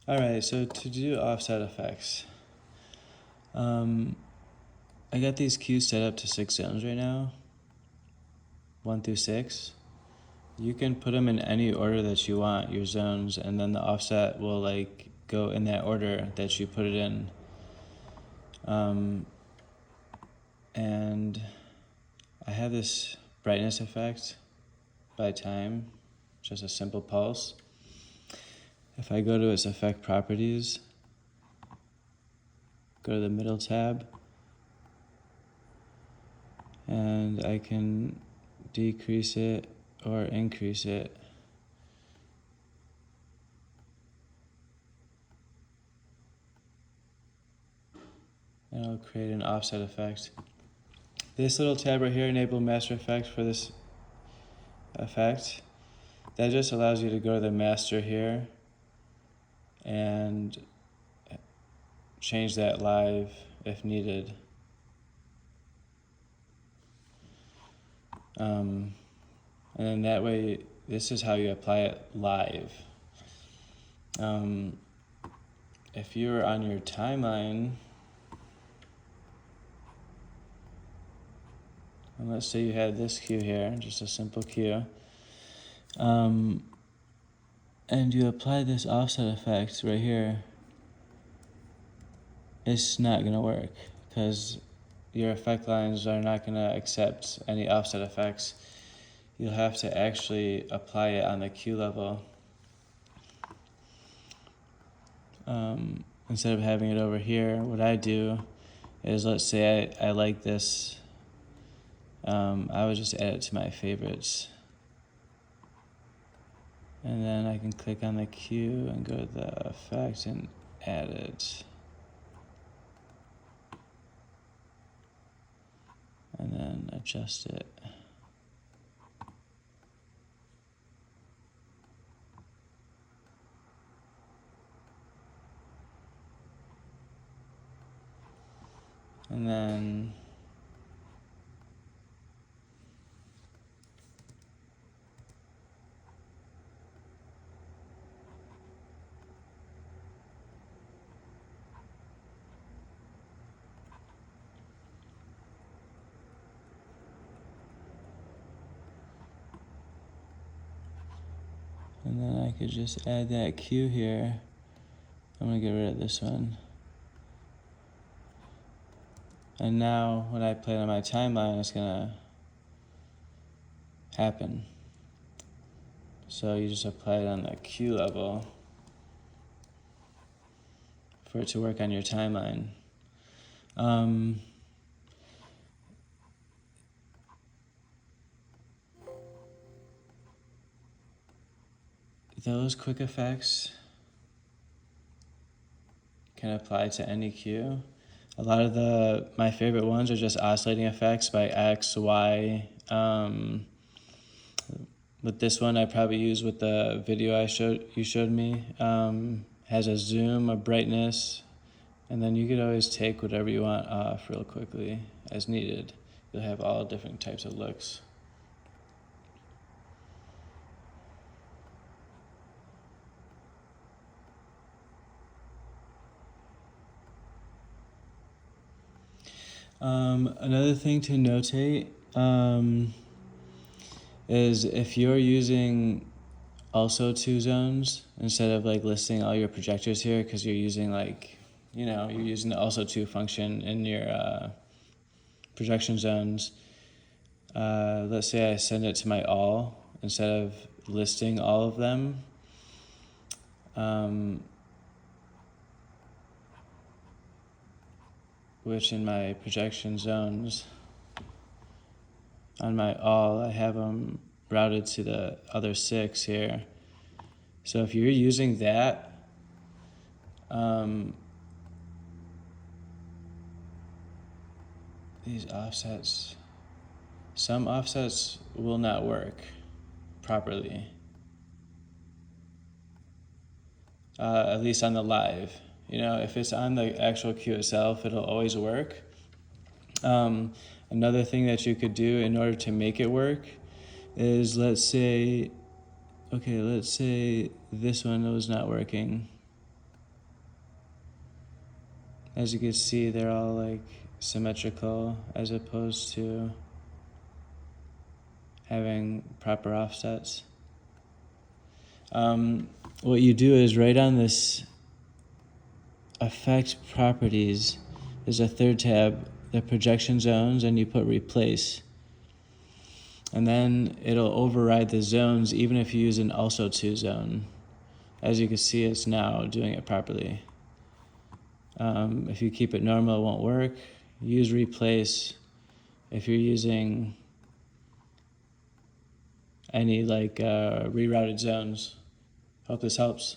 Alright, so to do offset effects, I got these cues set up to 6 zones right now, 1 through 6. You can put them in any order that you want, your zones, and then the offset will like go in that order that you put it in. And I have this brightness effect by time, just a simple pulse. If I go to its effect properties, go to the middle tab, and I can decrease it or increase it. And I'll create an offset effect. This little tab right here, enable master effect for this effect. That just allows you to go to the master here and change that live if needed. And then that way, this is how you apply it live. If you're on your timeline, and let's say you had this cue here, just a simple cue, and you apply this offset effect right here, it's not going to work because your effect lines are not going to accept any offset effects. You'll have to actually apply it on the cue level. Instead of having it over here, what I do is, let's say I like this, I would just add it to my favorites. And then I can click on the cue and go to the effect and add it. And then adjust it. And then I could just add that cue here. I'm gonna get rid of this one. And now when I play it on my timeline, it's gonna happen. So you just apply it on the cue level for it to work on your timeline. Those quick effects can apply to any cue. A lot of my favorite ones are just oscillating effects by X, Y. With this one, I probably use with the video you showed me. Has a zoom, a brightness, and then you could always take whatever you want off real quickly as needed. You'll have all different types of looks. Another thing to notate is if you're using also 2 zones instead of like listing all your projectors here, because you're using you're using the also 2 function in your projection zones. Let's say I send it to my all instead of listing all of them. Which in my projection zones, on my all, I have them routed to the other 6 here. So if you're using that, these offsets, some offsets will not work properly, at least on the live. If it's on the actual cue itself, it'll always work. Another thing that you could do in order to make it work is, let's say this one was not working. As you can see, they're all like symmetrical as opposed to having proper offsets. What you do is right on this effect properties, there's a third tab, the projection zones, and you put replace. And then it'll override the zones even if you use an also to zone. As you can see, it's now doing it properly. If you keep it normal, it won't work. Use replace if you're using any rerouted zones. Hope this helps.